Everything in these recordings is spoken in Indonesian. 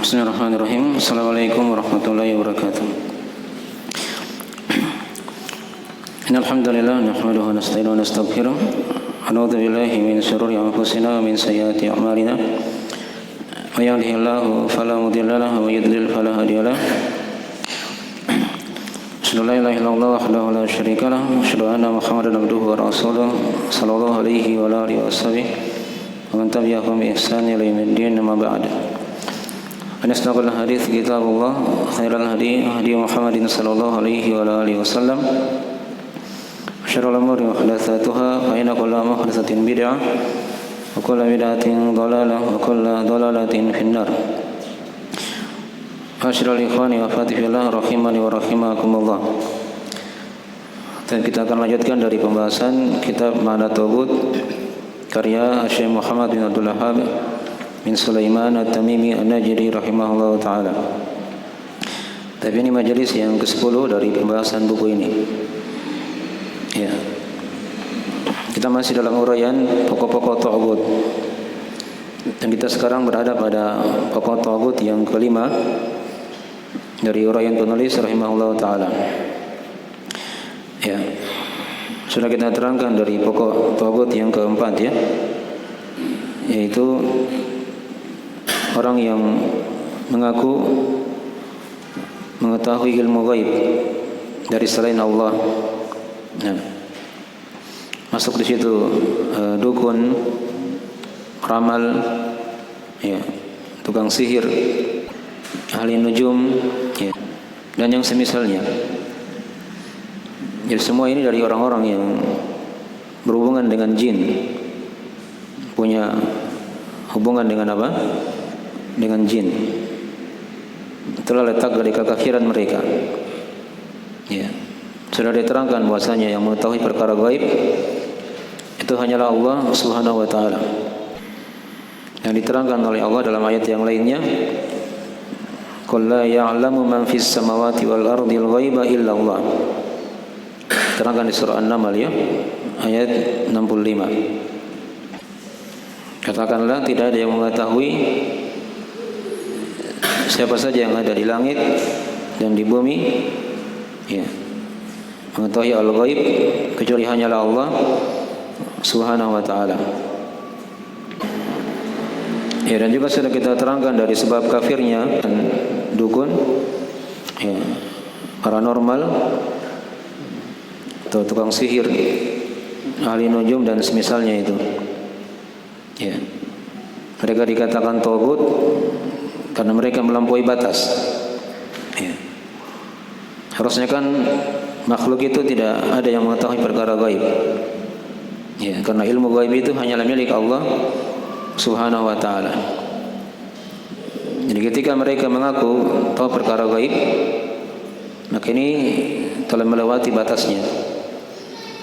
Bismillahirrahmanirrahim. Assalamualaikum warahmatullahi wabarakatuh. Innal hamdalillah nahmaduhu wa nasta'inuhu wa nastaghfiruh. A'udzu billahi min shururi anfusina wa min sayyiati a'malina. May yahdihillahu fala mudilla lahu wa may yudlil fala hadiya lahu. Asyhadu an la ilaha illallah wahdahu la syarika lahu wa asyhadu anna Muhammadan abduhu wa rasuluh sallallahu alaihi wa alihi washabihi wa man tabi'ahum bi ihsan ila yaumiddin amma ba'd. Anasnaqul hadits kitabullah khairal hadi hadi Muhammadin sallallahu alaihi wa alihi wasallam syarrul umuri muhdatsatuha fa inna kulla muhdatsatin bid'ah wa kullu bid'atin dhalalah wa kullu dhalalatin finnar. Asyhadu ikhwani wa fatifillah rahimani wa rahimakumullah. Dan kita akan lanjutkan dari pembahasan kitab Ma'na Tauhid karya Syekh Muhammad bin Abdul Wahhab bin Sulaiman At-Tamimi An-Najdi rahimahullah ta'ala. Tapi ini majelis yang ke-10 dari pembahasan buku ini. Ya. Kita masih dalam uraian pokok-pokok tauhid. Dan kita sekarang berada pada pokok tauhid yang kelima dari uraian penulis rahimahullah ta'ala. Ya. Sudah kita terangkan dari pokok tauhid yang keempat ya. Yaitu orang yang mengaku mengetahui ilmu gaib dari selain Allah. Nah, masuk di situ dukun, ramal, ya, tukang sihir, ahli nujum, ya, dan yang semisalnya. Jadi semua ini dari orang-orang yang berhubungan dengan jin, punya hubungan dengan apa? Dengan jin. Itulah letak dari kekafiran mereka. Ya. Sudah diterangkan bahwasanya yang mengetahui perkara gaib itu hanyalah Allah Subhanahu wa taala. Yang diterangkan oleh Allah dalam ayat yang lainnya, "Qul la ya'lamu man fis samawati wal ardil ghaiba illa Allah." Terangkan di surah An-Naml ya, ayat 65. Katakanlah tidak ada yang mengetahui siapa saja yang ada di langit dan di bumi, ya, mengetahui al-ghaib kecuali hanyalah Allah Subhanahu wa taala. Ya, dan juga sudah kita terangkan dari sebab kafirnya dukun, ya, paranormal atau tukang sihir, ahli nujum dan semisalnya itu. Ya. Mereka dikatakan tauhid karena mereka melampaui batas. Ya. Harusnya kan makhluk itu tidak ada yang mengetahui perkara gaib. Ya, karena ilmu gaib itu hanyalah milik Allah Subhanahu wa taala. Jadi ketika mereka mengaku tahu perkara gaib, maka ini telah melewati batasnya.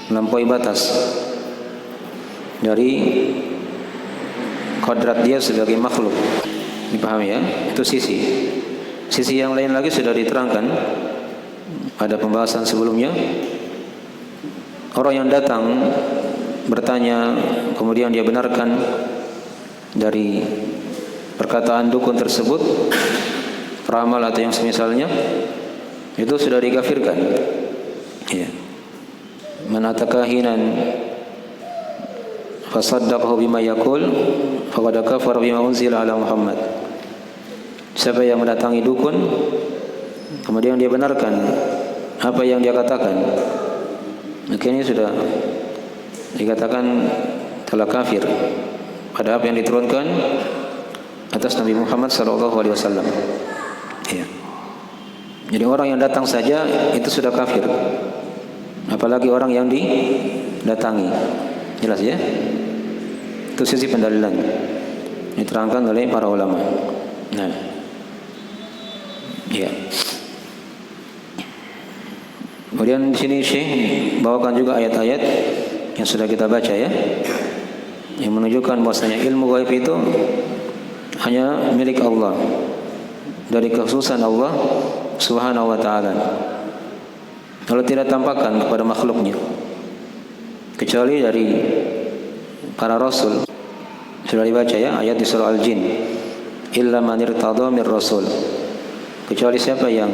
Melampaui batas dari kodrat dia sebagai makhluk. Dipahami ya? Itu sisi. Sisi yang lain lagi sudah diterangkan pada pembahasan sebelumnya. Orang yang datang bertanya, kemudian dia benarkan dari perkataan dukun tersebut, peramal atau yang semisalnya, itu sudah dikafirkan. Ya. Man atakahinan fasaddaqahu bima yaqul faqad kafara bima unzila ala Muhammad. Siapa yang mendatangi dukun kemudian dia benarkan apa yang dia katakan, maka ini sudah dikatakan telah kafir pada apa yang diturunkan atas Nabi Muhammad sallallahu alaihi wasallam. Ya. Jadi orang yang datang saja itu sudah kafir. Apalagi orang yang didatangi. Jelas ya? Itu sisi pendalilan diterangkan oleh para ulama. Nah, ya. Kemudian di sini Syekh bawakan juga ayat-ayat yang sudah kita baca ya, yang menunjukkan bahwasanya ilmu gaib itu hanya milik Allah, dari kekhususan Allah Subhanahu wa taala. Kalau tidak tampakkan kepada makhluknya, kecuali dari para rasul. Sudah dibaca ya ayat di surah Al-Jin illa man irtada mir rasul, kecuali siapa yang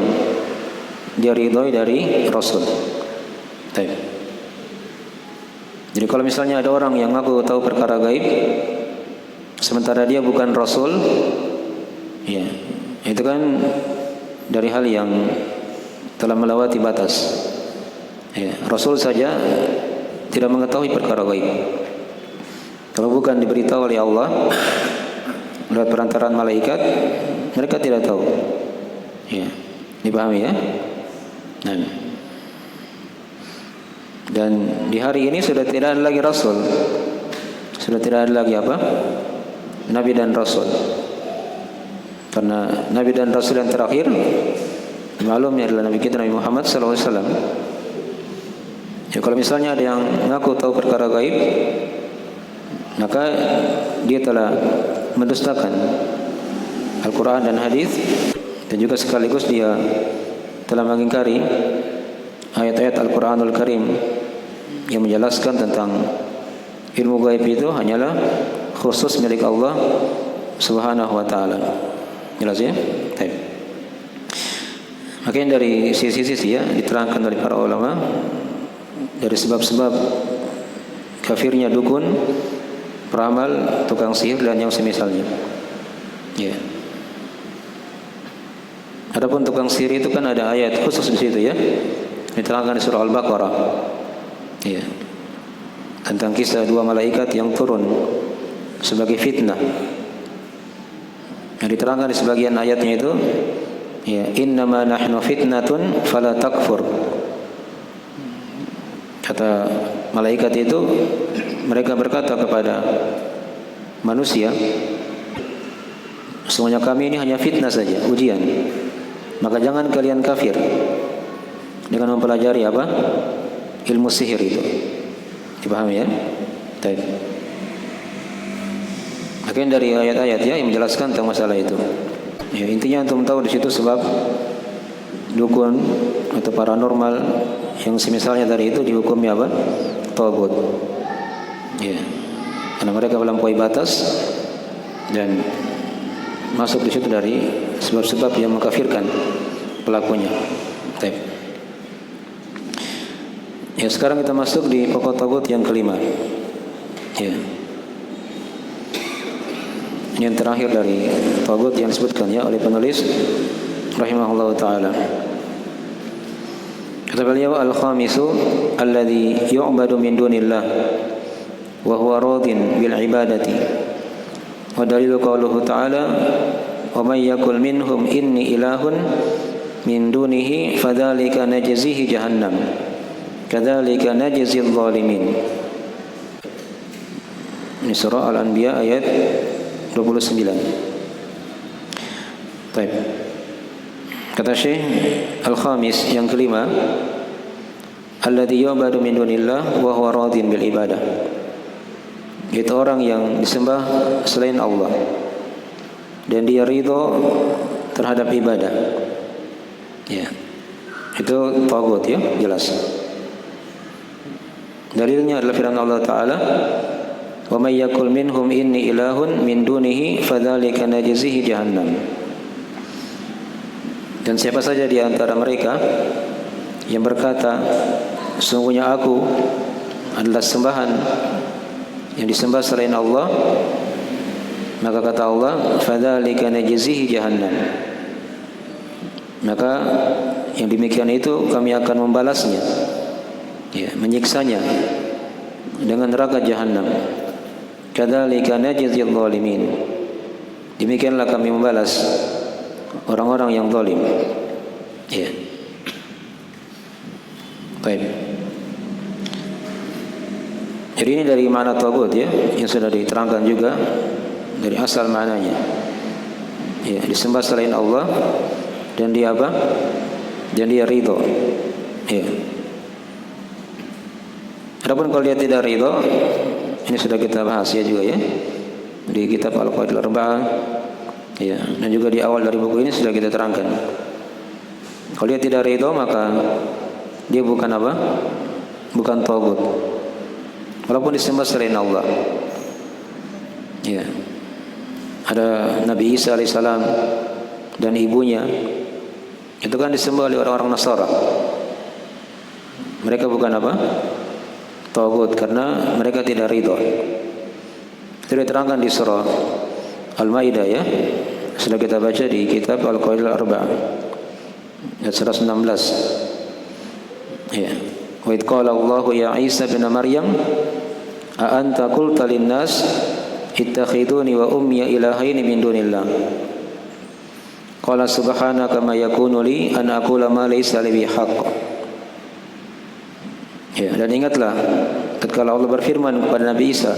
dia ridhoi dari rasul. Baik. Jadi kalau misalnya ada orang yang ngaku tahu perkara gaib sementara dia bukan rasul, ya, itu kan dari hal yang telah melewati batas. Ya, rasul saja tidak mengetahui perkara gaib. Kalau bukan diberitahu oleh Allah lewat perantaraan malaikat, mereka tidak tahu. Ya, dipahami ya? Dan di hari ini sudah tidak ada lagi rasul, sudah tidak ada lagi apa? Nabi dan rasul. Karena Nabi dan Rasul yang terakhir maklumnya adalah Nabi kita Nabi Muhammad SAW. Ya, kalau misalnya ada yang mengaku tahu perkara gaib, maka dia telah mendustakan Al-Quran dan hadis, dan juga sekaligus dia telah mengingkari ayat-ayat Al-Quranul Karim yang menjelaskan tentang ilmu gaib itu hanyalah khusus milik Allah Subhanahu wa ta'ala. Jelas ya? Baik. Makanya dari sisi-sisi ya diterangkan oleh para ulama dari sebab-sebab kafirnya dukun, peramal, tukang sihir dan yang semisalnya. Ya. Adapun tukang sihir itu kan ada ayat khusus di situ ya. Diterangkan di surah Al-Baqarah. Ya. Tentang kisah dua malaikat yang turun sebagai fitnah. Yang diterangkan di sebagian ayatnya itu, ya, innama nahnu fitnatun fala takfur. Kata malaikat itu, mereka berkata kepada manusia, sesungguhnya kami ini hanya fitnah saja, ujian. Maka jangan kalian kafir dengan mempelajari apa? Ilmu sihir itu. Dipahami ya? Baik. Akhirnya dari ayat-ayat ya yang menjelaskan tentang masalah itu. Ya, intinya untuk tahu di situ sebab dukun atau paranormal yang semisalnya dari itu dihukumi apa? Tagut. Ya. Karena mereka melampaui batas dan masuk di situ dari sebab-sebab yang mengkafirkan pelakunya. Baik. Ya, sekarang kita masuk di pokok tagut yang kelima. Ya. Yang terakhir dari tagut yang disebutkan ya oleh penulis rahimahullah taala. Kata beliau, al-khamisu alladhi yu'badu min dunillah wa huwa radin bil ibadati. Wa dalilu qauluhu ta'ala wa may yakul minhum inni ilahun min dunihi fadzalika najzihi jahannam kadzalika najzil zalimin. Ini surah Al-Anbiya ayat 29. Baik. Kata Syekh, al-khamis yang kelima, alladzi yu'badu min dunillah wa huwa radin bil ibadah. Itu orang yang disembah selain Allah dan dia ridho terhadap ibadah. Ya. Itu tagut ya, jelas. Dalilnya adalah firman Allah Ta'ala, wa may yakul minhum inni ilahun min dunihi fadzalika najzihi jahannam. Dan siapa saja di antara mereka yang berkata, sungguhnya aku adalah sembahan yang disembah selain Allah, maka kata Allah, fadzalika najzihi jahannam, maka yang demikian itu kami akan membalasnya, ya, menyiksanya dengan neraka jahannam. Kadzalika najzil zalimin, demikianlah kami membalas orang-orang yang zalim. Ya. Baik. Jadi ini dari makna tagut ya, yang sudah diterangkan juga dari asal maknanya. Ya, disembah selain Allah dan dia apa? Dan dia ridho. Ya. Adapun kalau dia tidak ridho, ini sudah kita bahas ya juga ya di kitab Al-Qawaidul Arba'ah. Ya, dan juga di awal dari buku ini sudah kita terangkan. Kalau dia tidak ridho maka dia bukan apa? Bukan tagut. Walaupun disembah selain Allah. Ya. ada Nabi Isa alaihissalam dan ibunya, itu kan disembah oleh orang-orang Nasara. Mereka bukan apa? Tagut, karena mereka tidak ridho. Itu diterangkan di surah Al-Maidah ya. Sudah kita baca di kitab Al-Qawaidul Arba'ah ayat 116. Ya. Wa idh qala Allahu ya Isa bin Maryam a anta qulta lin-nas ittakhiduni wa ummi ilahaini min dunillah. Qala subhanaka ma yakunu li an aqula ma laysa li bihaqq. Ya, dan ingatlah ketika Allah berfirman kepada Nabi Isa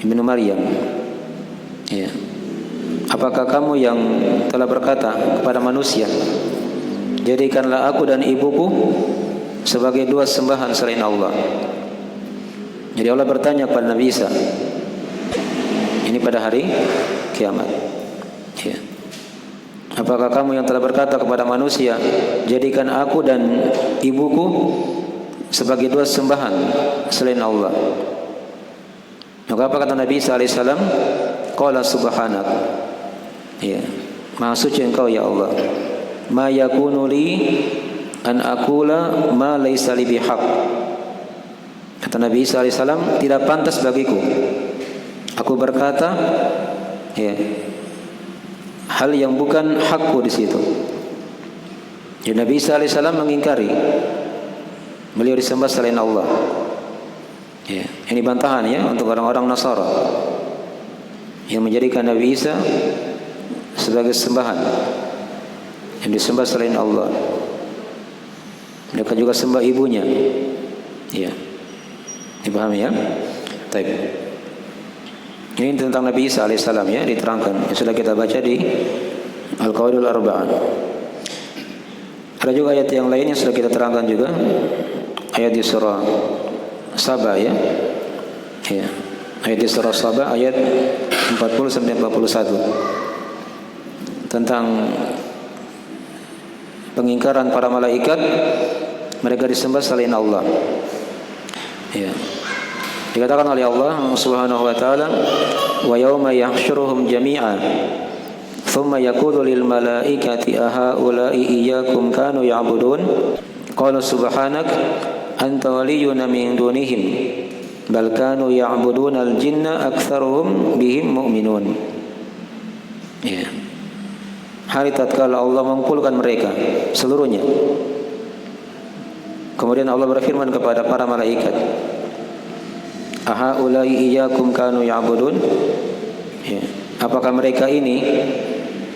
ibnu Maryam, ya, apakah kamu yang telah berkata kepada manusia, jadikanlah aku dan ibuku sebagai dua sembahan selain Allah. Jadi Allah bertanya kepada Nabi Isa ini pada hari kiamat, ya, apakah kamu yang telah berkata kepada manusia, jadikan aku dan ibuku sebagai dua sembahan selain Allah? Maka apa kata Nabi Isa alaihissalam? Qala subhanak, ya, maha suci engkau ya Allah. Ma yakunu li an aqula ma laysa li bihaq. Kata Nabi Isa alaihissalam, tidak pantas bagiku aku berkata, ya, hal yang bukan hakku di situ. Jadi Nabi Isa alaihissalam mengingkari beliau disembah selain Allah. Ya, ini bantahan ya untuk orang-orang Nasara yang menjadikan Nabi Isa sebagai sembahan yang disembah selain Allah. Mereka juga sembah ibunya. Ya, dipahami ya? Baik. Ini tentang Nabi Isa alaihissalam ya, diterangkan yang sudah kita baca di Al-Qawaidul Arba'ah. Ada juga ayat yang lain yang sudah kita terangkan juga, ayat di surah Saba ya. Ya. Ayat di surah Saba ayat 40 sampai 41 tentang pengingkaran para malaikat, mereka disembah selain Allah. Ya. Dikatakan oleh Allah Subhanahu wa taala, wa yauma yahsyuruhum jami'an thumma yaqulu lil malaikati ahaula'i iyyakum kanu ya'budun qalu subhanak anta waliyuna min dunihim bal kanu ya'buduna al-jinna aktsaruhum bihim mu'minun. Ya. Hari tatkala Allah mengumpulkan mereka seluruhnya, kemudian Allah berfirman kepada para malaikat, ahaulai iyyakum kanu ya'budun, ya, apakah mereka ini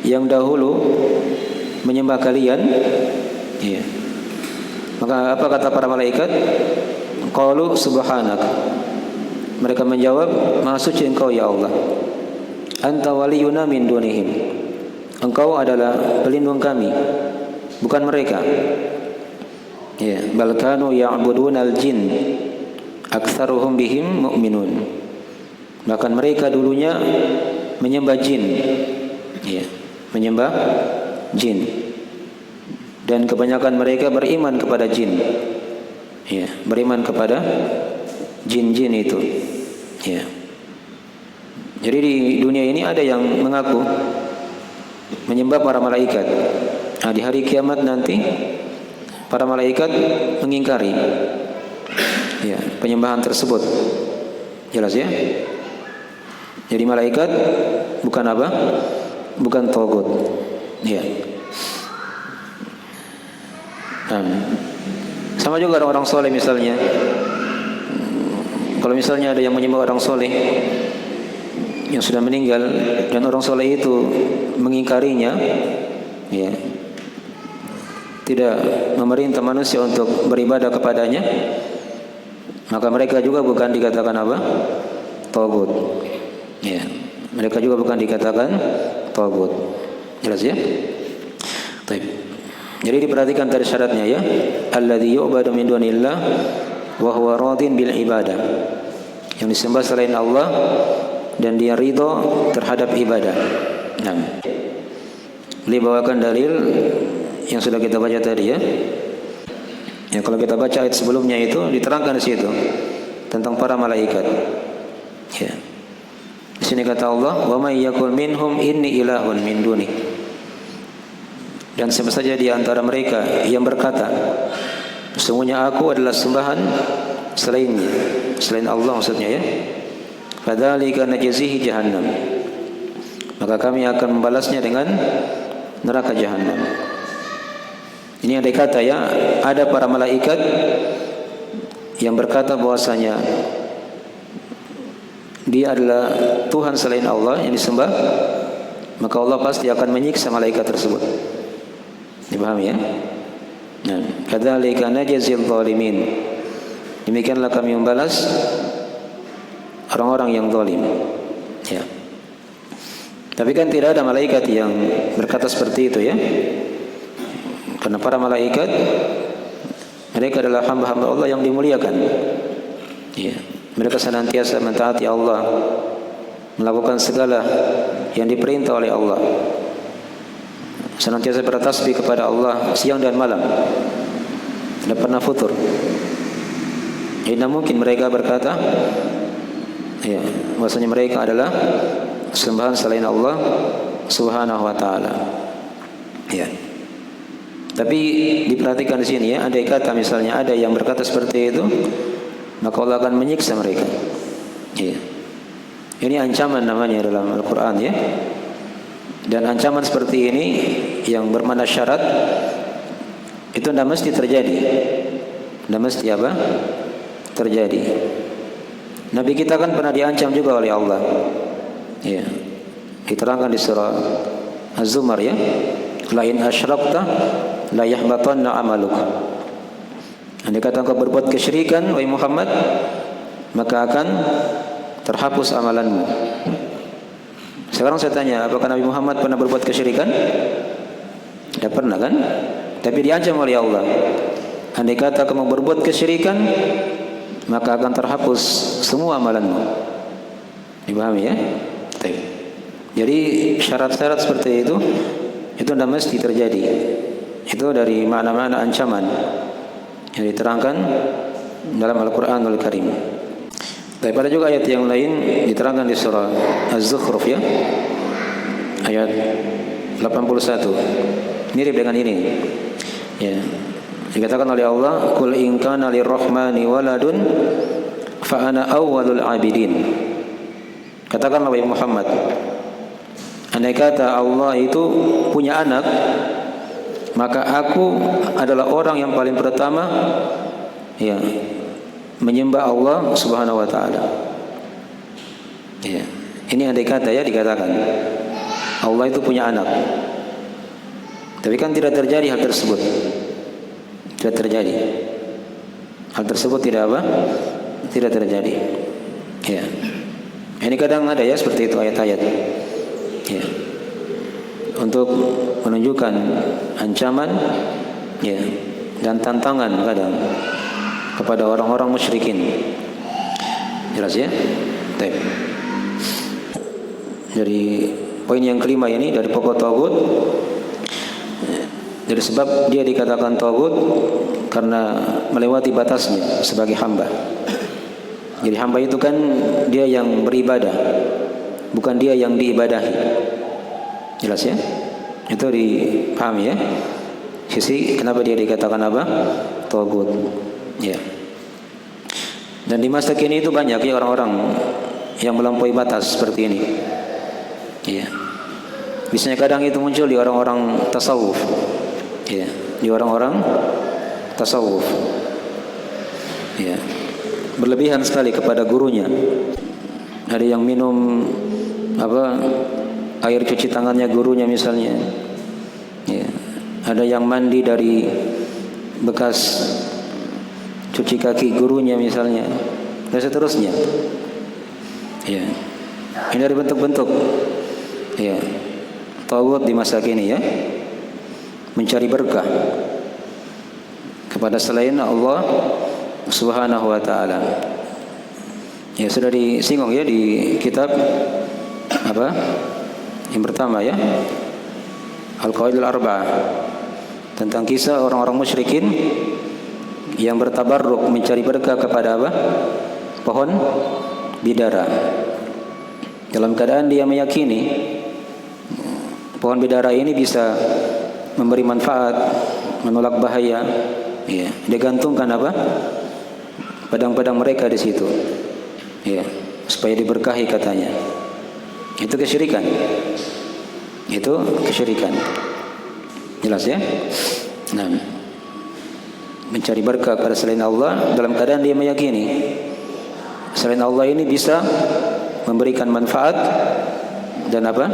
yang dahulu menyembah kalian? Ya. Maka apa kata para malaikat? Qalu subhanak. Mereka menjawab, maha suci engkau ya Allah. Anta waliyuna min dunihim. Engkau adalah pelindung kami, bukan mereka. Ya, bal kanu ya'budunal jin aktsaruhum bihim mu'minun. Bahkan mereka dulunya menyembah jin. Ya, menyembah jin. Dan kebanyakan mereka beriman kepada jin. Ya, beriman kepada jin-jin itu. Ya. Jadi di dunia ini ada yang mengaku menyembah para malaikat. Nah, di hari kiamat nanti para malaikat mengingkari ya, penyembahan tersebut. Jelas ya? Jadi malaikat bukan apa? Bukan tagut. Ya. Sama juga orang soleh misalnya. Kalau misalnya ada yang menyembah orang soleh yang sudah meninggal dan orang soleh itu mengingkarinya, ya, tidak memerintah manusia untuk beribadah kepadanya, maka mereka juga bukan dikatakan apa? Tagut. Ya, mereka juga bukan dikatakan tagut. Jelas ya? Baik. Jadi diperhatikan tadi syaratnya ya, alladzi yu'badu min dunillah wa huwa radin bil ibadah. Yang disembah selain Allah dan dia ridho terhadap ibadah. Nah, dibawakan dalil yang sudah kita baca tadi ya. Ya, kalau kita baca ayat sebelumnya itu diterangkan di situ tentang para malaikat. Ya. Sini kata Allah, wa may yaqul minhum inni ilahun min duni. Dan siapa saja di antara mereka yang berkata, sesungguhnya aku adalah sembahan selainnya, selain Allah maksudnya ya. Fadzalika najzihi jahannam. Maka kami akan membalasnya dengan neraka jahannam. Ini andai kata ya, ada para malaikat yang berkata bahwasanya dia adalah Tuhan selain Allah yang disembah, maka Allah pasti akan menyiksa malaikat tersebut. Dipahami ya? Nah, kadzalika najzil zalimin. Demikianlah kami membalas orang-orang yang zalim. Ya. Tapi kan tidak ada malaikat yang berkata seperti itu ya. Karena para malaikat mereka adalah hamba-hamba Allah yang dimuliakan. Ya. Mereka senantiasa mentaati Allah, melakukan segala yang diperintah oleh Allah, senantiasa bertasbih kepada Allah siang dan malam, tidak pernah futur. Tidak mungkin mereka berkata, ya, bahwasanya mereka adalah sembahan selain Allah Subhanahu wa taala. Ya. Tapi diperhatikan di sini ya, andai kata misalnya ada yang berkata seperti itu, maka Allah akan menyiksa mereka. Ya. Ini ancaman namanya dalam Al-Quran ya. Dan ancaman seperti ini yang bermakna syarat itu tidak mesti terjadi. Tidak mesti apa? Terjadi. Nabi kita kan pernah diancam juga oleh Allah. Ya. Diterangkan di surah Az-Zumar ya. La in asyrakta la yahbatanna amaluk. Andai kata engkau berbuat kesyirikan wahai Muhammad, maka akan terhapus amalanmu. Sekarang saya tanya, apakah Nabi Muhammad pernah berbuat kesyirikan? Tidak pernah kan? Tapi diancam oleh Allah. Andai kata kamu berbuat kesyirikan, maka akan terhapus semua amalanmu. Dipahami ya? Jadi syarat-syarat seperti itu tidak mesti terjadi. Itu dari mana-mana ancaman yang diterangkan dalam Al-Quranul Karim. Tapi ada juga ayat yang lain diterangkan di surah Az-Zukhruf ya, ayat 81, mirip dengan ini ya. Dikatakan oleh Allah, qul in kana lirrahmani waladun fa ana awwalul abidin. Katakanlah wahai Muhammad, andai kata Allah itu punya anak, maka aku adalah orang yang paling pertama ya menyembah Allah Subhanahu wa taala. Ya. Ini andai kata ya dikatakan Allah itu punya anak. Tapi kan tidak terjadi hal tersebut. Tidak terjadi. Hal tersebut tidak apa? Tidak terjadi. Ya. Ini kadang ada ya seperti itu ayat-ayat. Ya. Untuk menunjukkan ancaman ya dan tantangan kadang kepada orang-orang musyrikin. Jelas ya? Baik. Dari poin yang kelima ini dari pokok tagut. Dari sebab dia dikatakan tagut karena melewati batasnya sebagai hamba. Jadi hamba itu kan dia yang beribadah, bukan dia yang diibadahi. Jelas ya? Itu dipahami ya? Sisi kenapa dia dikatakan apa? Tagut. Ya. Dan di masa kini itu banyak ya orang-orang yang melampaui batas seperti ini. Ya. Biasanya kadang itu muncul di orang-orang tasawuf. Ya, di orang-orang tasawuf. Ya. Berlebihan sekali kepada gurunya. Ada yang minum air cuci tangannya gurunya misalnya. Ya. Ada yang mandi dari bekas cuci kaki gurunya misalnya, dan seterusnya. Ya. Ini dari bentuk-bentuk ya tagut di masa kini ya, mencari berkah kepada selain Allah Subhanahu wa taala. Ya sudah disinggung ya di kitab yang pertama ya, Al-Qawaidul Arba'ah, tentang kisah orang-orang musyrikin yang bertabarruk mencari berkah kepada pohon bidara. dalam keadaan dia meyakini pohon bidara ini bisa memberi manfaat, menolak bahaya, ya, dia gantungkan apa? Padang-padang mereka di situ, ya, supaya diberkahi katanya. Itu kesyirikan. Itu kesyirikan. Jelas ya? Nah, mencari berkah pada selain Allah dalam keadaan dia meyakini selain Allah ini bisa memberikan manfaat dan apa?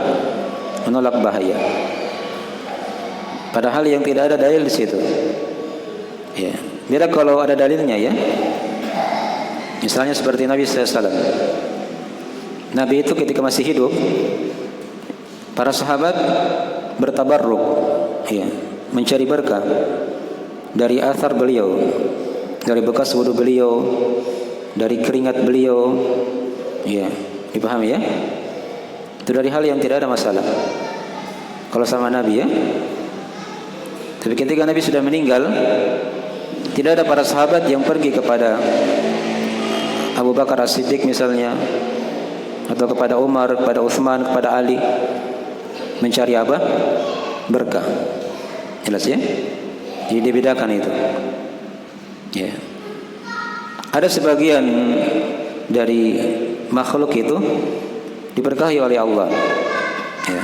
Menolak bahaya. Padahal yang tidak ada dalil di situ. Ya, beda kalau ada dalilnya ya. Misalnya seperti Nabi SAW. Nabi itu ketika masih hidup, para sahabat bertabarruk, ya, mencari berkah dari athar beliau, dari bekas wudu beliau, dari keringat beliau, ya, dipahami ya? Itu dari hal yang tidak ada masalah kalau sama Nabi ya. Tapi ketika Nabi sudah meninggal, tidak ada para sahabat yang pergi kepada Abu Bakar As-Siddiq misalnya, atau kepada Umar, kepada Utsman, kepada Ali, mencari apa? Berkah. Jelas ya? Jadi dibedakan itu. Ya. Ada sebagian dari makhluk itu diberkahi oleh Allah. Ya.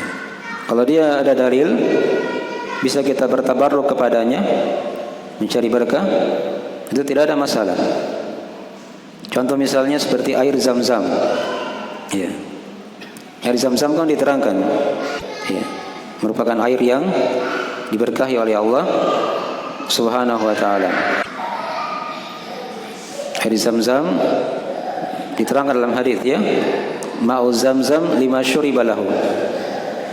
Kalau dia ada dalil, bisa kita bertabarruk kepadanya, mencari berkah, itu tidak ada masalah. Contoh misalnya seperti air Zam-Zam. Ya. Air Zam-Zam kan diterangkan, ya, merupakan air yang diberkahi oleh Allah Subhanahu wa taala. Air Zam-Zam diterangkan dalam hadis ya, ma'u Zam-Zam lima syuriba lahu.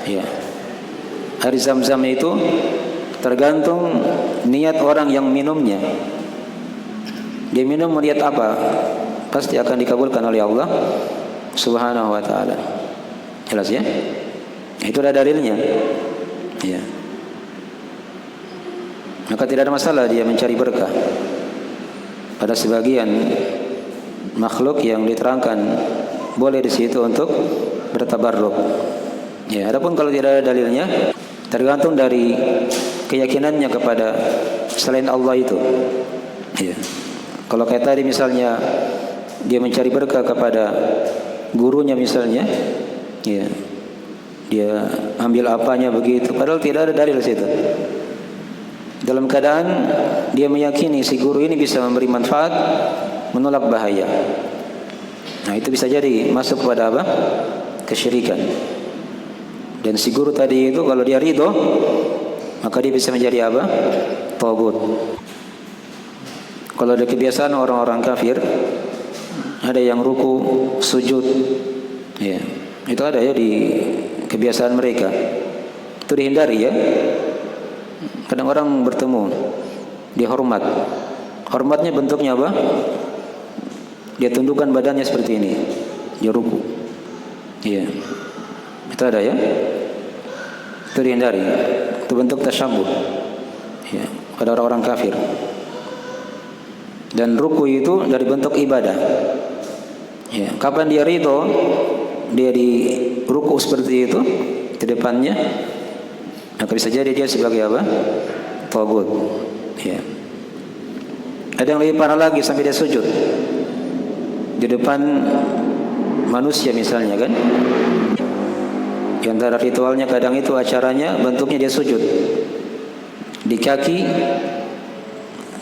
Ya. Air Zam-Zam itu tergantung niat orang yang minumnya. Dia minum niat apa? Pasti akan dikabulkan oleh Allah Subhanahu wa taala. Jelas ya? Itu ada dalilnya. Ya. Maka tidak ada masalah dia mencari berkah pada sebagian makhluk yang diterangkan, boleh di situ untuk bertabarruk. Ya, adapun kalau tidak ada dalilnya, tergantung dari keyakinannya kepada selain Allah itu. Ya. Kalau kayak tadi misalnya dia mencari berkah kepada gurunya misalnya, ya, dia ambil apanya begitu, padahal tidak ada dalil situ. Dalam keadaan dia meyakini si guru ini bisa memberi manfaat, menolak bahaya. Nah, itu bisa jadi masuk kepada apa? Kesyirikan. Dan si guru tadi itu kalau dia ridho, maka dia bisa menjadi apa? Taghut. Kalau ada kebiasaan orang-orang kafir, ada yang ruku, sujud, ya, itu ada ya di kebiasaan mereka. Itu dihindari ya. Kadang orang bertemu, dia hormat. Hormatnya bentuknya apa? Dia tundukkan badannya seperti ini, dia ruku. Iya, itu ada ya. Itu dihindari. Itu bentuk tasyabbuh, ya, pada orang-orang kafir. Dan ruku itu dari bentuk ibadah. Ya, kapan dia ridho, dia di ruku seperti itu di depannya, maka bisa jadi dia sebagai apa? Taghut. Ya. Ada yang lebih parah lagi sampai dia sujud di depan manusia misalnya kan. Di antara ritualnya kadang itu acaranya bentuknya dia sujud di kaki.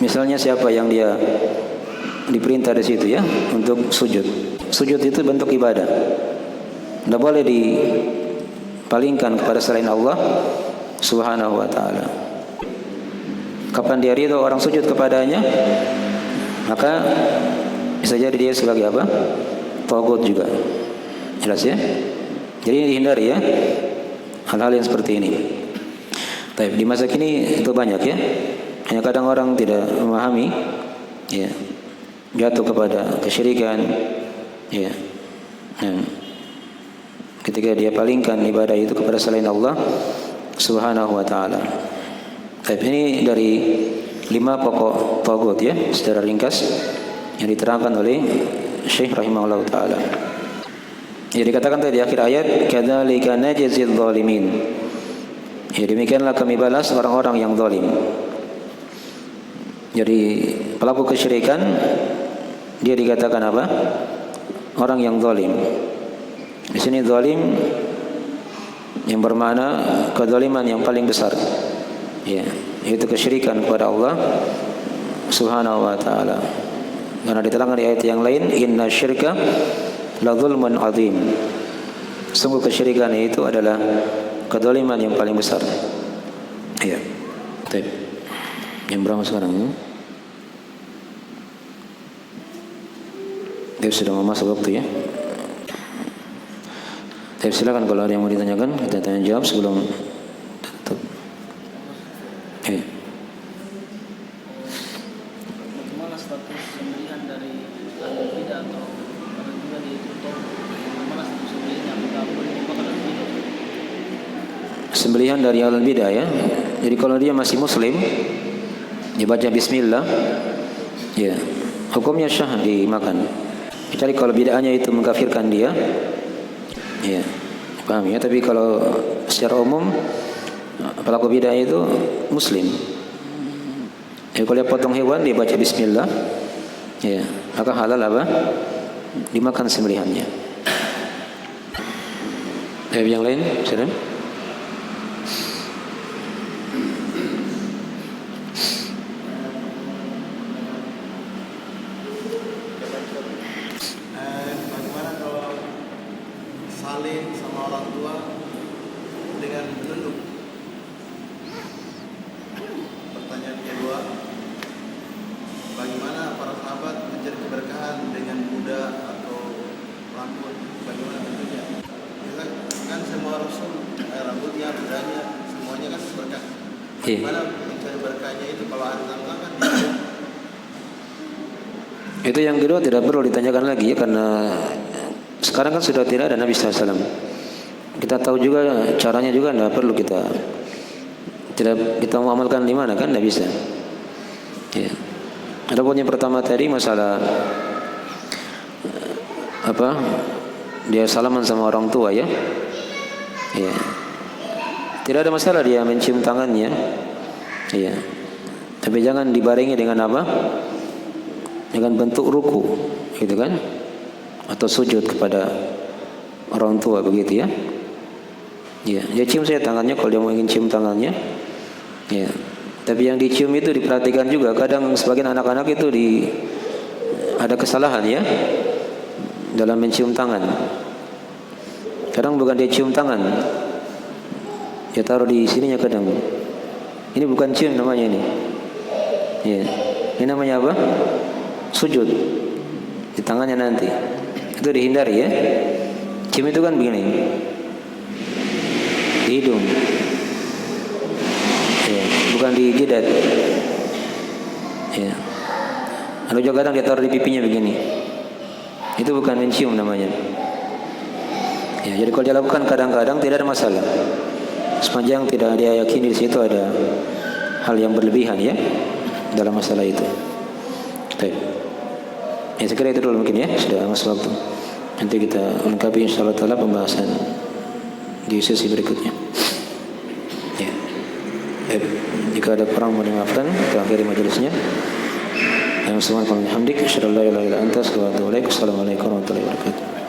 Misalnya siapa yang dia diperintah di situ ya untuk sujud. Sujud itu bentuk ibadah. Tidak boleh dipalingkan kepada selain Allah Subhanahu wa taala. Kapan dia ridho orang sujud kepadanya, maka bisa jadi dia sebagai apa? Taghut juga. Jelas ya? Jadi dihindari ya hal-hal yang seperti ini. Tapi di masa kini itu banyak ya. Hanya kadang orang tidak memahami, ya, jatuh kepada kesyirikan, ya. Ketika dia palingkan ibadah itu kepada selain Allah Subhanahu wa taala. Tapi ini dari 5 pokok taghut ya, secara ringkas yang diterangkan oleh Syekh rahimahullah taala. Jadi dikatakan tadi di akhir ayat, kadzalika najzil zalimin. Ya, demikianlah kami balas orang-orang yang zalim. Jadi pelaku kesyirikan dia dikatakan apa? Orang yang zalim. Di sini zalim yang bermakna kezaliman yang paling besar. Ya, yaitu kesyirikan kepada Allah Subhanahu wa taala. Karena diterangkan di ayat yang lain, inna syirka la zulmun azim. Sungguh kesyirikan itu adalah kezaliman yang paling besar. Ya. Baik. Yang berapa sekarang? Dia sudah mau masuk waktu ya. Silakan kalau ada yang mau ditanyakan, kita tanya jawab sebelum tutup. Bagaimana status sembelihan dari ahli bidah atau orang juga ditutup? Bagaimana status sembelihannya? Apakah boleh dimakan ahli bidah? Sembelihan dari ahli bidah ya. Jadi kalau dia masih muslim, dia baca bismillah, ya hukumnya syah dimakan. Kecuali kalau bid'ahnya itu mengkafirkan dia, ya paham ya. Tapi kalau secara umum pelaku bid'ah itu muslim. Ya, kalau dia potong hewan dia baca bismillah, ya maka halal apa? Dimakan sembelihannya. Yang lain, silakan. Bagaimana kalau saling sama orang tua dengan menunduk? Pertanyaan kedua, bagaimana para sahabat mencari keberkahan dengan kuda atau rambut? Bagaimana tentunya? Kan semua rasul rambutnya, kudanya, semuanya kan berkah. Bagaimana mencari berkahnya itu kalau anda kan tidak? Itu yang kedua tidak perlu ditanyakan lagi ya, karena sekarang kan sudah tidak ada Nabi SAW. Kita tahu juga caranya juga, tidak perlu kita mau amalkan di mana kan, tidak bisa. Ya. Adapun yang pertama tadi masalah apa? Dia salaman sama orang tua ya. Ya. Tidak ada masalah dia mencium tangannya. Ya. Tapi jangan dibarengi dengan apa? Dengan bentuk ruku, gitu kan? Atau sujud kepada orang tua begitu ya. Ya, dia cium saya tangannya kalau dia mau ingin cium tangannya. Ya. Tapi yang dicium itu diperhatikan juga. Kadang sebagian anak-anak itu ada kesalahan ya dalam mencium tangan. Kadang bukan dia cium tangan, dia taruh di sininya kadang. Ini bukan cium namanya ini. Ya. Ini namanya apa? Sujud di tangannya nanti. Itu dihindari ya. Cium itu kan begini, di hidung ya, bukan di jidat ya. Lalu juga kadang dia taruh di pipinya begini. Itu bukan mencium namanya ya. Jadi kalau dia lakukan kadang-kadang tidak ada masalah, sepanjang tidak dia yakini di situ ada hal yang berlebihan ya dalam masalah itu. Baik. Ya, saya kira itu dulu mungkin ya, sudah masuk waktu. Nanti kita lengkapi insyaallah taala pembahasan di sesi berikutnya. Ya. Jika ada kurang mohon dimaafkan, kita akhiri majelisnya. Assalamualaikum warahmatullahi wabarakatuh. Assalamualaikum warahmatullahi wabarakatuh.